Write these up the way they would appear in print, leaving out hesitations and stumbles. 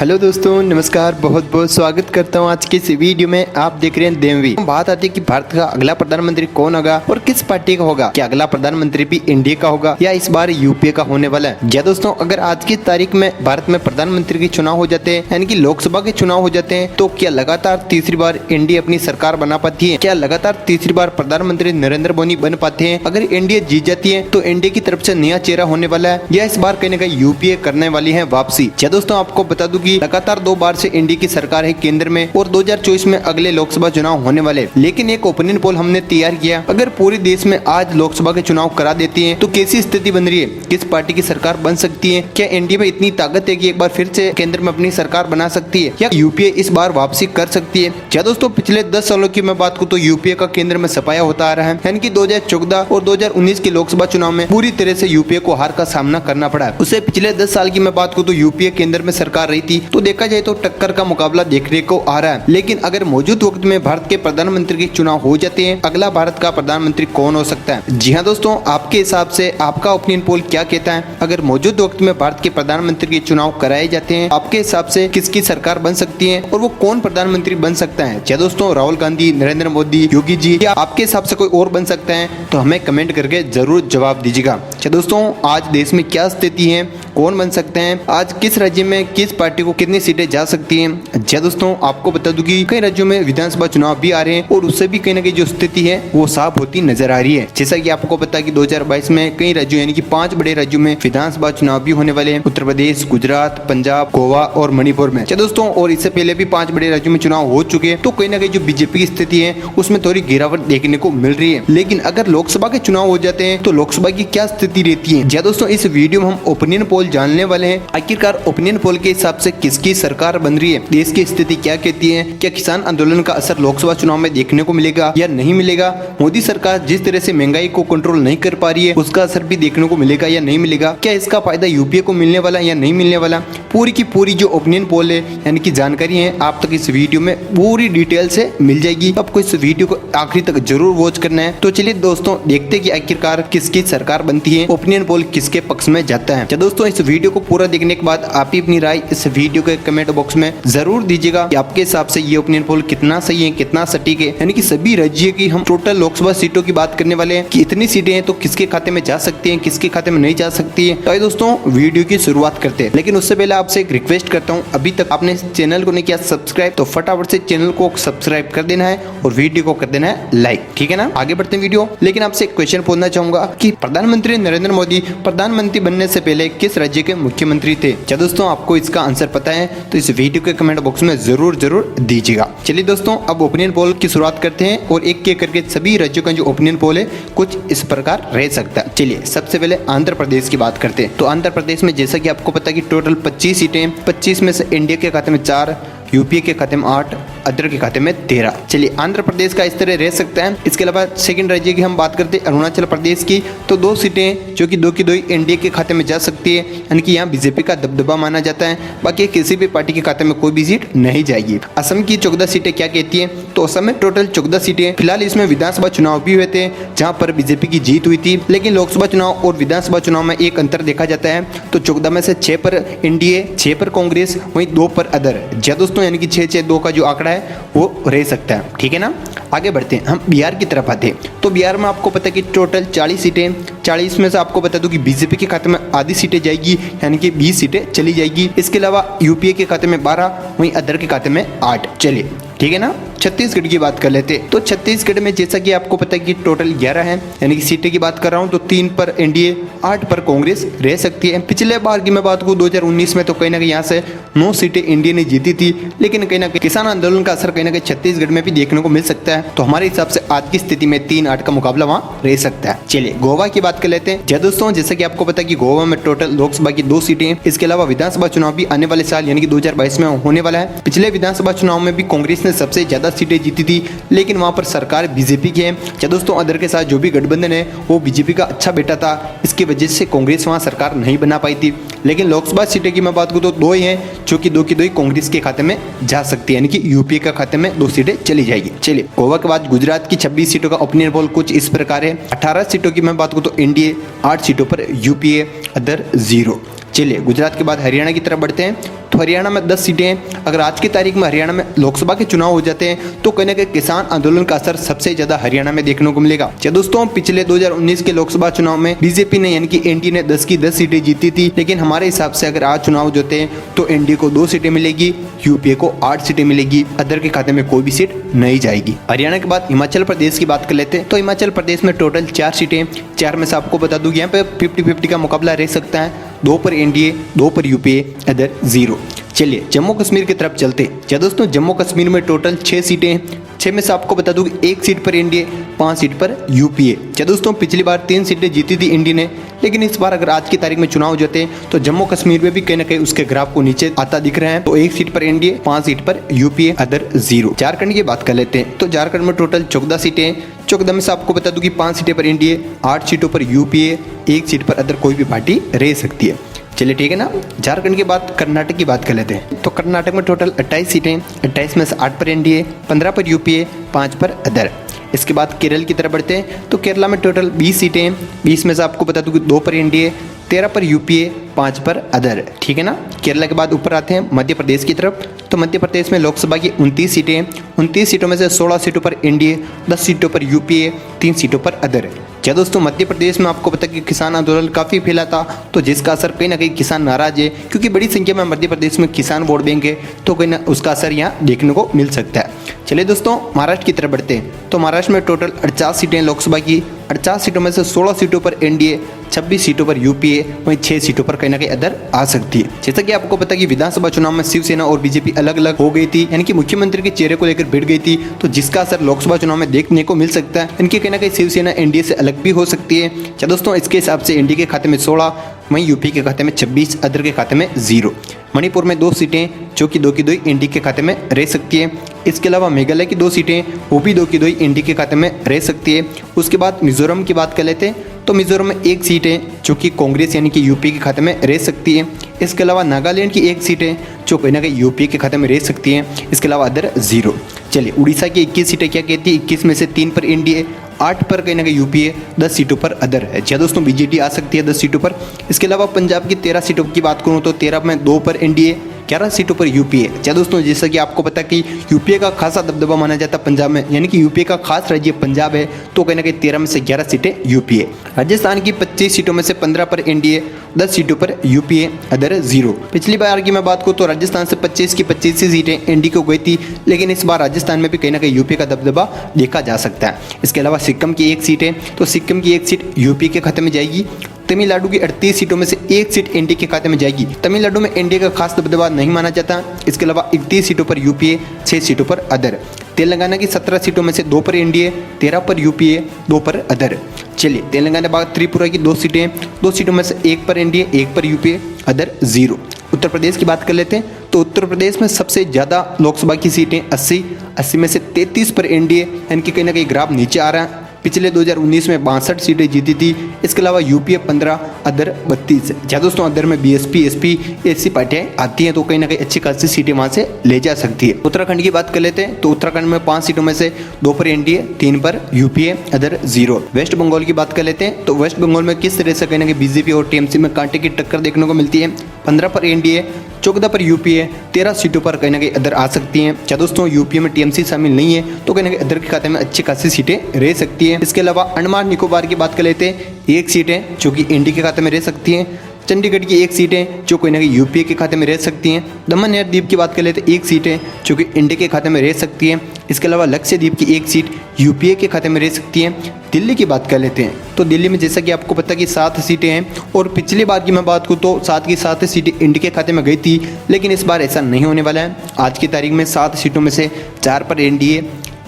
Hello दोस्तों, नमस्कार। बहुत बहुत स्वागत करता हूं आज के इस वीडियो में। आप देख रहे हैं देववी। बात आती है कि भारत का अगला प्रधानमंत्री कौन होगा और किस पार्टी का होगा। क्या अगला प्रधानमंत्री भी इंडिया का होगा या इस बार यूपीए का होने वाला है। जी दोस्तों, अगर आज की तारीख में भारत में प्रधानमंत्री के चुनाव हो जाते हैं, यानी कि लोकसभा के चुनाव हो जाते हैं, तो क्या लगातार तीसरी बार इंडिया अपनी सरकार बना पाती है? क्या लगातार तीसरी बार प्रधानमंत्री नरेंद्र मोदी बन पाते हैं? अगर इंडिया जीत जाती है तो इंडिया की तरफ से नया चेहरा होने वाला है या इस बार कहीं ना कहीं यूपीए करने वाली है वापसी। जी दोस्तों, आपको बता दूं कि लगातार 2 बार से इंडिया की सरकार है केंद्र में और 2024 में अगले लोकसभा चुनाव होने वाले। लेकिन एक ओपिनियन पोल हमने तैयार किया, अगर पूरे देश में आज लोकसभा के चुनाव करा देती है तो कैसी स्थिति बन रही है, किस पार्टी की सरकार बन सकती है, क्या इंडिया में इतनी ताकत है कि एक बार फिर से केंद्र में अपनी सरकार बना सकती है या यूपीए इस बार वापसी कर सकती है। क्या दोस्तों, पिछले 10 सालों की मैं बात करूं तो यूपीए का केंद्र में सफाया होता आ रहा है, यानी कि 2014 और 2019 के लोकसभा चुनाव में पूरी तरह से यूपीए को हार का सामना करना पड़ा है। उससे पिछले 10 साल की मैं बात करूं तो यूपीए केंद्र में सरकार रही थी, तो देखा जाए तो टक्कर का मुकाबला देखने को आ रहा है। लेकिन अगर मौजूद वक्त में भारत के प्रधानमंत्री के चुनाव हो जाते हैं, अगला भारत का प्रधानमंत्री कौन हो सकता है? जी हाँ दोस्तों, आपके हिसाब से आपका ओपिनियन पोल क्या कहता है? अगर मौजूद वक्त में भारत के प्रधानमंत्री के चुनाव कराए जाते हैं, आपके हिसाब से किसकी सरकार बन सकती है और वो कौन प्रधानमंत्री बन सकता है? क्या दोस्तों, राहुल गांधी, नरेंद्र मोदी, योगी जी, या आपके हिसाब से कोई और बन सकता है? तो हमें कमेंट करके जरूर जवाब दीजिएगा। क्या दोस्तों, आज देश में क्या स्थिति है, कौन बन सकते हैं, आज किस राज्य में किस पार्टी को कितनी सीटें जा सकती हैं? जी दोस्तों, आपको बता दूं कि कई राज्यों में विधानसभा चुनाव भी आ रहे हैं और उससे भी कहीं ना कहीं जो स्थिति है वो साफ होती नजर आ रही है। जैसा कि आपको पता है कि 2022 में कई राज्यों यानी कि 5 बड़े राज्यों में विधानसभा चुनाव भी होने वाले हैं, उत्तर प्रदेश, गुजरात, पंजाब, गोवा और मणिपुर में। जी दोस्तों, और इससे पहले भी 5 बड़े राज्यों में चुनाव हो चुके हैं, तो कहीं ना कहीं जो बीजेपी की स्थिति है उसमें थोड़ी गिरावट देखने को मिल रही है। लेकिन अगर लोकसभा के चुनाव हो जाते हैं तो लोकसभा की क्या स्थिति रहती है? जी दोस्तों, इस वीडियो में हम ओपिनियन पोल जानने वाले हैं। आखिरकार ओपिनियन पोल के हिसाब से किसकी सरकार बन रही है, देश की स्थिति क्या कहती है, क्या किसान आंदोलन का असर लोकसभा चुनाव में देखने को मिलेगा या नहीं मिलेगा, मोदी सरकार जिस तरह से महंगाई को कंट्रोल नहीं कर पा रही है उसका असर भी देखने को मिलेगा या नहीं मिलेगा, क्या इसका फायदा यूपीए को मिलने वाला या नहीं मिलने वाला, पूरी की पूरी जो ओपिनियन पोल है यानी कि जानकारी है आप तक इस वीडियो में पूरी डिटेल से मिल जाएगी। आपको इस वीडियो को आखिरी तक जरूर वॉच करना है। तो चलिए दोस्तों, देखते हैं कि आखिरकार किसकी सरकार बनती है, ओपिनियन पोल किसके पक्ष में जाता है। दोस्तों, इस वीडियो को पूरा देखने के बाद आप ही अपनी राय इस वीडियो के कमेंट बॉक्स में जरूर दीजिएगा कि आपके हिसाब से ये ओपिनियन पोल कितना सही है, कितना सटीक है। यानी कि सभी राज्य की हम टोटल लोकसभा सीटों की बात करने वाले हैं कि इतनी सीटें हैं तो किसके खाते में जा सकती हैं, किसके खाते में नहीं जा सकती है। तो दोस्तों, वीडियो की शुरुआत करते हैं, लेकिन उससे पहले आपसे एक रिक्वेस्ट करता हूँ, अभी तक आपने इस चैनल को नहीं किया सब्सक्राइब तो फटाफट से चैनल को सब्सक्राइब कर देना है और वीडियो को कर देना है लाइक, ठीक है ना। आगे बढ़ते हैं वीडियो, लेकिन आपसे एक क्वेश्चन पूछना चाहूंगा कि प्रधानमंत्री नरेंद्र मोदी प्रधानमंत्री बनने से पहले किस राज्य के मुख्यमंत्री थे? क्या दोस्तों, आपको इसका आंसर पता है तो इस वीडियो के कमेंट बॉक्स में जरूर दीजिएगा। चलिए दोस्तों, अब ओपिनियन पोल की शुरुआत करते हैं और एक एक करके सभी राज्यों का जो ओपिनियन पोल है कुछ इस प्रकार रह सकता है। चलिए सबसे पहले आंध्र प्रदेश की बात करते हैं। तो आंध्र प्रदेश में जैसा कि आपको पता है कि टोटल 25 सीटें, 25 में से इंडिया के खाते में 4, यूपीए के खाते में 8, अदर के खाते में 13। चलिए आंध्र प्रदेश का इस तरह रह सकता है। इसके अलावा सेकंड राज्य की हम बात करते हैं अरुणाचल प्रदेश की, तो 2 सीटें जो कि 2 की 2 ही इंडिया के खाते में जा सकती है, यानी कि यहाँ बीजेपी का दबदबा माना जाता है। बाकी किसी भी पार्टी के खाते में कोई भी सीट नहीं जाएगी। असम की 14 सीटें क्या कहती है? तो असम में टोटल 14 सीटें। फिलहाल इसमें विधानसभा चुनाव भी हुए थे जहाँ पर बीजेपी की जीत हुई थी, लेकिन लोकसभा चुनाव और विधानसभा चुनाव में एक अंतर देखा जाता है। तो 14 में से 6 पर एनडीए, 6 पर कांग्रेस, वहीं 2 पर अदर। जी दोस्तों, यानी कि 6-6-2 का जो आंकड़ा है वो रह सकता है, ठीक है ना। आगे बढ़ते हैं, हम बिहार की तरफ आते हैं। तो बिहार में आपको पता है कि टोटल 40 सीटें, 40 में से आपको बता दूं कि बीजेपी के खाते में आधी सीटें जाएगी, यानी कि 20 सीटें चली जाएगी। इसके अलावा यूपीए के खाते में 12, वहीं अदर के खाते में 8। चलिए ठीक है ना। छत्तीसगढ़ की बात कर लेते हैं। तो छत्तीसगढ़ में जैसा कि आपको पता है कि टोटल 11 है, यानी कि सीटें की बात कर रहा हूँ तो 3 पर एनडीए, 8 पर कांग्रेस रह सकती है। पिछले बार की मैं बात करूँ 2019 में तो कहीं ना कहीं यहाँ से 9 सीटें इंडिया ने जीती थी, लेकिन कहीं ना कहीं किसान आंदोलन का असर कहीं ना कहीं छत्तीसगढ़ में भी देखने को मिल सकता है। तो हमारे हिसाब से आज की स्थिति में 3-8 का मुकाबला वहाँ रह सकता है। चलिए गोवा की बात कर लेते हैं। जी दोस्तों, जैसा कि आपको पता है कि गोवा में टोटल लोकसभा की 2 सीटें, इसके अलावा विधानसभा चुनाव भी आने वाले साल यानी कि 2022 में होने वाला है। पिछले विधानसभा चुनाव में भी कांग्रेस ने सबसे ज्यादा सीटें जीती थी, लेकिन वहां पर सरकार बीजेपी की है। क्या दोस्तों, अदर के साथ जो भी गठबंधन है वो बीजेपी का अच्छा बेटा था, इसकी वजह से कांग्रेस वहां सरकार नहीं बना पाई थी। लेकिन लोकसभा सीटें की मैं बात करूँ तो 2 ही हैं, जो कि 2 की 2 ही कांग्रेस के खाते में जा सकती है, यानी कि यूपीए के खाते में 2 सीटें चली जाएगी। चलिए गोवा के बाद गुजरात की 26 सीटों का ओपिनियन पोल कुछ इस प्रकार है। 18 सीटों की मैं बात करूँ तो एनडीए, 8 सीटों पर यूपीए, अदर 0। चलिए गुजरात के बाद हरियाणा की तरफ बढ़ते हैं। तो हरियाणा में 10 सीटें हैं। अगर आज की तारीख में हरियाणा में लोकसभा के चुनाव हो जाते हैं तो कहीं ना कहीं किसान आंदोलन का असर सबसे ज्यादा हरियाणा में देखने को मिलेगा। चलिए दोस्तों, पिछले 2019 के लोकसभा चुनाव में बीजेपी ने यानी कि एनडीए ने 10 की 10 सीटें जीती थी, लेकिन हमारे हिसाब से अगर आज चुनाव होते हैं तो एनडीए को 2 सीटें मिलेगी, यूपीए को 8 सीटें मिलेगी, अदर के खाते में कोई भी सीट नहीं जाएगी। हरियाणा के बाद हिमाचल प्रदेश की बात कर लेते हैं। तो हिमाचल प्रदेश में टोटल 4 सीटें, 4 में से आपको बता दूं यहाँ पे 50-50 का मुकाबला रह सकता है। 2 पर एनडीए, 2 पर यूपीए, अदर 0। चलिए जम्मू कश्मीर की तरफ चलते हैं। क्या दोस्तों, जम्मू कश्मीर में टोटल 6 सीटें हैं। 6 में से आपको बता दूं 1 सीट पर एनडीए, 5 सीट पर यूपीए। क्या दोस्तों, पिछली बार 3 सीटें जीती थी एनडीए ने, लेकिन इस बार अगर आज की तारीख में चुनाव हो जाते हैं तो जम्मू कश्मीर में भी कहीं ना कहीं उसके ग्राफ को नीचे आता दिख रहा है। तो 1 सीट पर एनडीए, 5 सीट पर यूपीए, अदर 0। झारखंड की बात कर लेते हैं। तो झारखंड में टोटल 14 सीटें हैं। 14 में से आपको बता दूं कि 5 सीटें पर एनडीए, 8 सीटों पर यूपीए, 1 सीट पर अदर कोई भी पार्टी रह सकती है। चलिए ठीक है ना। झारखंड के बाद कर्नाटक की बात कर लेते हैं। तो कर्नाटक में टोटल 28 सीटें, 28 में से 8 पर एनडीए, 15 पर यूपीए, 5 पर अदर। इसके बाद केरल की तरफ बढ़ते हैं। तो केरला में टोटल 20 सीटें हैं। 20 में से आपको बता दूं कि 2 पर एनडीए, 13 पर यूपीए, 5 पर अदर। ठीक है ना। केरला के बाद ऊपर आते हैं मध्य प्रदेश की तरफ। तो मध्य प्रदेश में लोकसभा की 29 सीटें हैं। 29 सीटों में से 16 सीटों पर एनडीए, 10 सीटों पर यूपीए, 3 सीटों पर अदर। क्या दोस्तों, मध्य प्रदेश में आपको पता कि किसान आंदोलन काफ़ी फैला था, तो जिसका असर कहीं ना कहीं किसान नाराज है, क्योंकि बड़ी संख्या में मध्य प्रदेश में किसान वोट बैंक है, तो कहीं ना उसका असर यहाँ देखने को मिल सकता है। चलिए दोस्तों, महाराष्ट्र की तरफ बढ़ते हैं। तो महाराष्ट्र में टोटल 48 सीटें लोकसभा की। 48 सीटों में से 16 सीटों पर एनडीए, 26 सीटों पर यूपीए, वहीं 6 सीटों पर कहीं ना कहीं अदर आ सकती है। जैसा कि आपको पता कि विधानसभा चुनाव में शिवसेना और बीजेपी अलग अलग हो गई थी, यानी कि मुख्यमंत्री के चेहरे को लेकर भिड़ गई थी, तो जिसका असर लोकसभा चुनाव में देखने को मिल सकता है। इनकी कहीं ना कहीं शिवसेना एनडीए से अलग भी हो सकती है। क्या दोस्तों, इसके हिसाब से एनडीए के खाते में 16, वहीं यूपी के खाते में 26, अदर के खाते में 0। मणिपुर में 2 सीटें जो कि 2 की 2 एनडीए के खाते में रह सकती है। इसके अलावा मेघालय की 2 सीटें, वो भी 2 की 2 एनडीए के खाते में रह सकती है। उसके बाद मिजोरम की बात कर लेते हैं। तो मिजोरम में 1 सीट है जो कि कांग्रेस यानी कि यूपी के खाते में रह सकती है। इसके अलावा नागालैंड की 1 सीट है जो कहीं ना कहीं यूपी के खाते में रह सकती है। इसके अलावा अदर 0। चलिए उड़ीसा की 21 सीटें क्या कहती है। 21 में से 3 पर एनडीए, 8 पर कहीं ना कहीं यूपीए, 10 सीटों पर अदर है। जी दोस्तों, बीजेडी आ सकती है 10 सीटों पर। इसके अलावा पंजाब की 13 सीटों की बात करूँ तो 13 में 2 पर एनडीए, 11 सीटों पर यूपीए। क्या दोस्तों, जैसा कि आपको पता कि यूपीए का खासा दबदबा माना जाता है पंजाब में, यानी कि यूपीए का खास राज्य पंजाब है, तो कहीं ना कहीं 13 में से 11 सीटें यूपीए। राजस्थान की 25 सीटों में से 15 पर एनडीए, 10 सीटों पर यूपीए, अदर 0। पिछली बार की मैं बात करूँ तो राजस्थान से 25 की 25 सीटें एनडीए को गई थी, लेकिन इस बार राजस्थान में भी कहीं ना कहीं यूपीए का दबदबा देखा जा सकता है। इसके अलावा सिक्किम की 1 सीट है, तो सिक्किम की 1 सीट यूपी के खाते में जाएगी। तमिलनाडु की 38 सीटों में से 1 सीट एनडीए के खाते में जाएगी। तमिलनाडु में एनडीए का खास दबदबा नहीं माना जाता। इसके अलावा 31 सीटों पर यूपीए, 6 सीटों पर अदर। तेलंगाना की 17 सीटों में से 2 पर एनडीए, 13 पर यूपीए, 2 पर अदर। चलिए तेलंगाना बाद त्रिपुरा की 2 सीटें, 2 सीटों में से 1 पर एनडीए, 1 पर यूपीए, अदर 0। उत्तर प्रदेश की बात कर लेते हैं। तो उत्तर प्रदेश में सबसे ज़्यादा लोकसभा की सीटें 80 में से 33 पर एनडीए, यानी कि कहीं ना कहीं ग्राफ नीचे आ रहा है। पिछले 2019 में 62 सीटें जीती थी। इसके अलावा यूपीए 15, अदर 32। क्या दोस्तों, अदर में बीएसपी, एसपी ऐसी पार्टियां आती हैं, तो कहीं ना कहीं अच्छी खासी सीटें वहां से ले जा सकती है। उत्तराखंड की बात कर लेते हैं। तो उत्तराखंड में 5 सीटों में से 2 पर एनडीए, 3 पर यूपीए, अदर 0। वेस्ट बंगाल की बात कर लेते हैं। तो वेस्ट बंगाल में किस तरह से कहीं ना कहीं बीजेपी और टीएमसी में कांटे की टक्कर देखने को मिलती है। 15 पर एनडीए, 14 पर यूपीए, 13 सीटों पर कहीं ना कहीं अदर आ सकती हैं। क्या दोस्तों, यूपीए में टीएमसी शामिल नहीं है, तो कहीं ना कहीं अदर के खाते में अच्छी खासी सीटें रह सकती हैं। इसके अलावा अंडमान निकोबार की बात कर लेते हैं। 1 सीट है जो कि एनडीए के खाते में रह सकती हैं। चंडीगढ़ की 1 सीट है जो कहीं ना कहीं यूपीए के खाते में रह सकती हैं। दमन और दीव की बात कर लेते हैं। 1 सीट है जो कि एनडीए के खाते में रह सकती है। इसके अलावा लक्षद्वीप की 1 सीट यूपीए के खाते में रह सकती है। दिल्ली की बात कर लेते हैं। तो दिल्ली में जैसा कि आपको पता कि 7 सीटें हैं, और पिछली बार की मैं बात करूँ तो 7 की 7 सीटें एनडीए के खाते में गई थी, लेकिन इस बार ऐसा नहीं होने वाला है। आज की तारीख में 7 सीटों में से 4 पर एनडीए,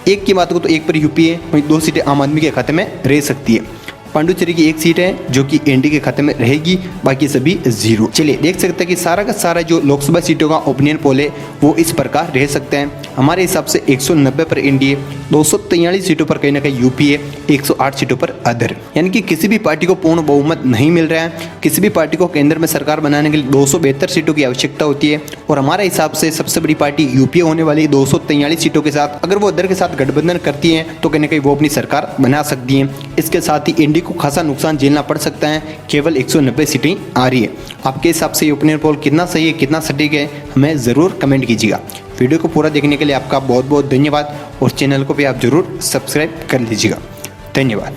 1 की बात करूँ तो 1 पर यूपीए, वहीं 2 सीटें आम आदमी के खाते में रह सकती है। पांडुचेरी की 1 सीट है जो कि एनडीए के खाते में रहेगी, बाकी सभी 0। चलिए देख सकते हैं कि सारा का सारा जो लोकसभा सीटों का ओपिनियन पोल है वो इस प्रकार रह सकते हैं। हमारे हिसाब से 190 पर एनडीए, 243 सीटों पर कहीं ना कहीं यूपीए, 108 सीटों पर अदर। यानी कि किसी भी पार्टी को पूर्ण बहुमत नहीं मिल रहा है। किसी भी पार्टी को केंद्र में सरकार बनाने के लिए 272 सीटों की आवश्यकता होती है, और हमारे हिसाब से सबसे बड़ी पार्टी यूपीए होने वाली 243 सीटों के साथ अगर वो अदर के साथ गठबंधन करती है तो कहीं ना कहीं वो अपनी सरकार बना सकती है। इसके साथ ही एनडीए को खासा नुकसान झेलना पड़ सकता है। केवल 190 सीटें आ रही है। आपकी आपके हिसाब से ये ओपिनियन पोल कितना सही है, कितना सटीक है, हमें ज़रूर कमेंट कीजिएगा। वीडियो को पूरा देखने के लिए आपका बहुत बहुत धन्यवाद और चैनल को भी आप ज़रूर सब्सक्राइब कर लीजिएगा। धन्यवाद।